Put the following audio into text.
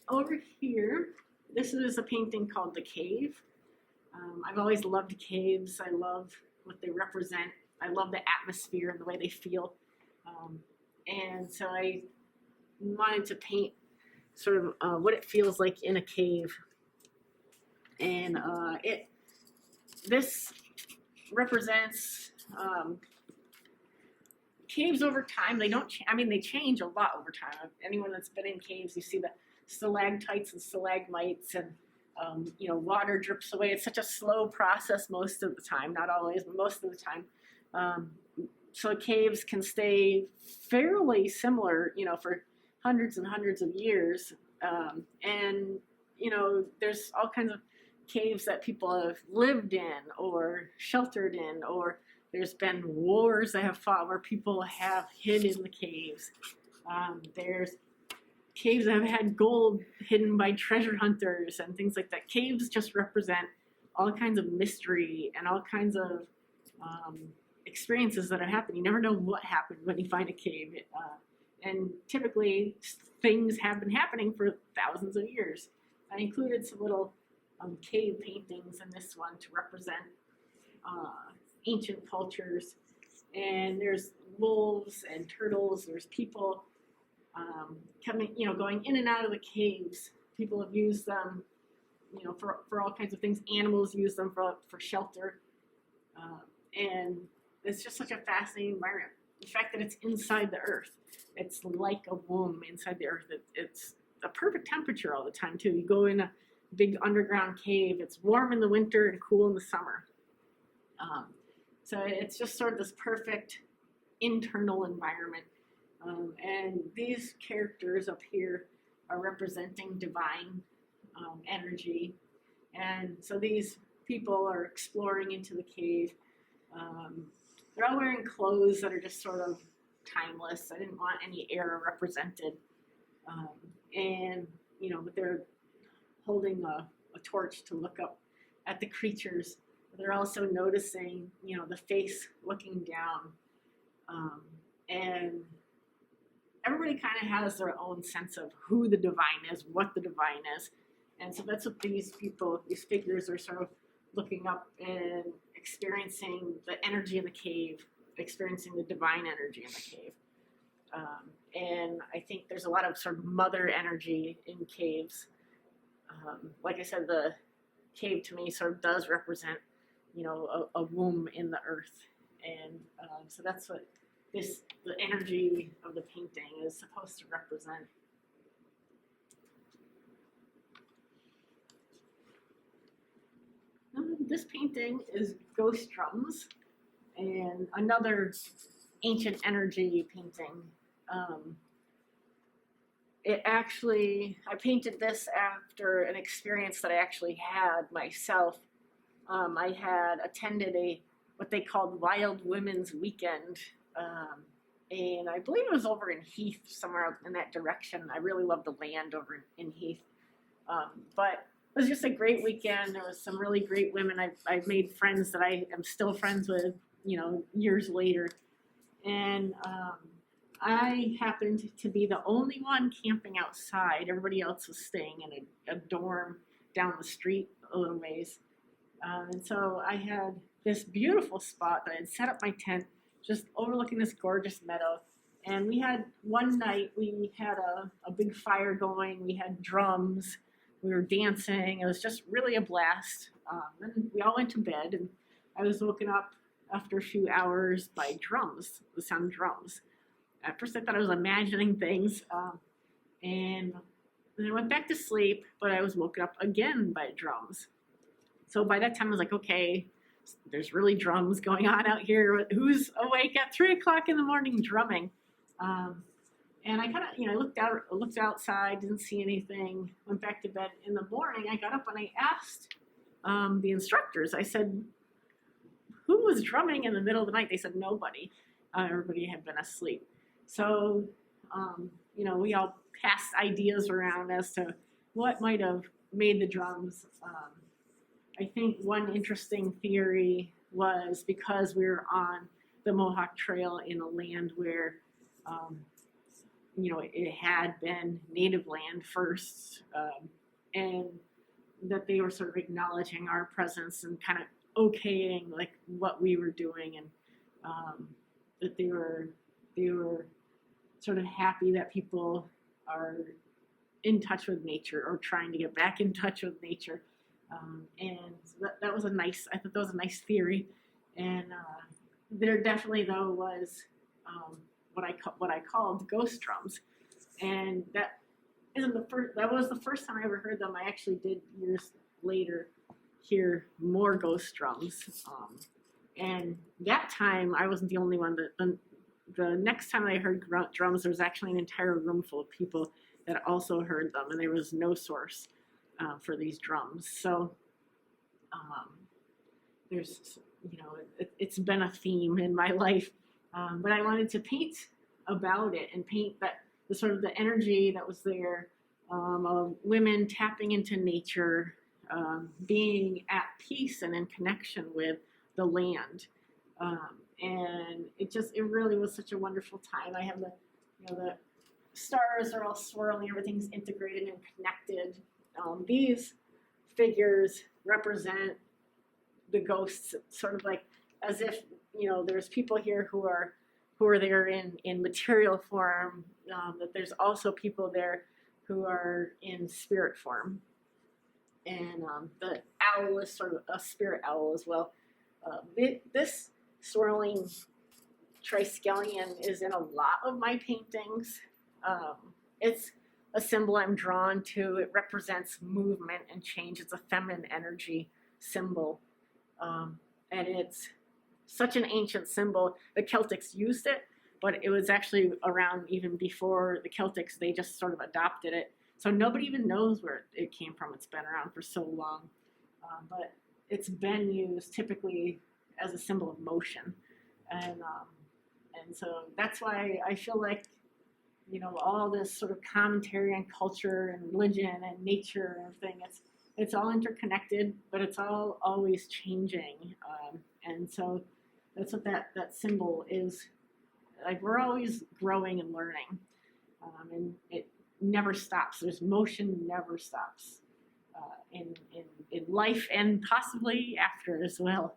over here, this is a painting called The Cave. I've always loved caves. I love what they represent. I love the atmosphere and the way they feel. And so I wanted to paint sort of what it feels like in a cave. And this represents caves over time. They don't, they change a lot over time. Anyone that's been in caves, you see the stalactites and stalagmites, and water drips away. It's such a slow process most of the time, not always, but most of the time. So caves can stay fairly similar, for hundreds and hundreds of years. And there's all kinds of caves that people have lived in or sheltered in, or there's been wars that have fought where people have hid in the caves. There's caves that have had gold hidden by treasure hunters and things like that. Caves just represent all kinds of mystery and all kinds of experiences that are happening. You never know what happened when you find a cave. And typically things have been happening for thousands of years. I included some little cave paintings in this one to represent ancient cultures. And there's wolves and turtles. There's people coming, going in and out of the caves. People have used them, for all kinds of things. Animals use them for shelter. And it's just such a fascinating environment. The fact that it's inside the earth, it's like a womb inside the earth. It's a perfect temperature all the time too. You go in a big underground cave. It's warm in the winter and cool in the summer. So it's just sort of this perfect internal environment. And these characters up here are representing divine energy. And so these people are exploring into the cave. They're all wearing clothes that are just sort of timeless. I didn't want any era represented. But they're holding a torch to look up at the creatures. They're also noticing, the face looking down. And everybody kind of has their own sense of who the divine is, what the divine is. And so that's what these figures are sort of looking up and experiencing the energy in the cave, experiencing the divine energy in the cave. And I think there's a lot of sort of mother energy in caves. Like I said, the cave to me sort of does represent, a womb in the earth. And so that's what the energy of the painting is supposed to represent. This painting is Ghost Drums, and another ancient energy painting. I painted this after an experience that I actually had myself. I had attended what they called Wild Women's Weekend, and I believe it was over in Heath, somewhere in that direction. I really love the land over in Heath, but it was just a great weekend. There was some really great women. I've made friends that I am still friends with, years later. And I happened to be the only one camping outside. Everybody else was staying in a dorm down the street a little ways. And so I had this beautiful spot that I had set up my tent, just overlooking this gorgeous meadow. And one night, we had a big fire going. We had drums. We were dancing. It was just really a blast. And we all went to bed, and I was woken up after a few hours by drums, the sound of drums. At first I thought I was imagining things, and then I went back to sleep, but I was woken up again by drums. So by that time I was like, okay, there's really drums going on out here. Who's awake at 3 o'clock in the morning drumming? And I kind of, looked outside, didn't see anything, went back to bed. In the morning, I got up and I asked the instructors, I said, who was drumming in the middle of the night? They said, nobody. Everybody had been asleep. So, we all passed ideas around as to what might have made the drums. I think one interesting theory was because we were on the Mohawk Trail in a land where it had been native land first, and that they were sort of acknowledging our presence and kind of okaying like what we were doing, and that they were sort of happy that people are in touch with nature or trying to get back in touch with nature. And that was I thought that was a nice theory. And there definitely though was what I called ghost drums. And that was the first time I ever heard them. I actually did years later hear more ghost drums. And that time I wasn't the only one. The next time I heard drums, there was actually an entire room full of people that also heard them, and there was no source for these drums. So there's, it's been a theme in my life, but I wanted to paint about it and paint that the sort of the energy that was there of women tapping into nature, being at peace and in connection with the land. And it really was such a wonderful time. I have the stars are all swirling, everything's integrated and connected. These figures represent the ghosts, sort of like as if, there's people here who are there in material form, that there's also people there who are in spirit form. And the owl is sort of a spirit owl as well. This swirling triskelion is in a lot of my paintings. It's a symbol I'm drawn to. It represents movement and change. It's a feminine energy symbol. And it's such an ancient symbol. The Celtics used it, but it was actually around even before the Celtics. They just sort of adopted it. So nobody even knows where it came from. It's been around for so long. But it's been used typically as a symbol of motion. And so that's why I feel like, all this sort of commentary on culture and religion and nature and everything, it's all interconnected, but it's all always changing. And so that's what that symbol is. Like, we're always growing and learning. And it never stops. There's motion never stops in life and possibly after as well.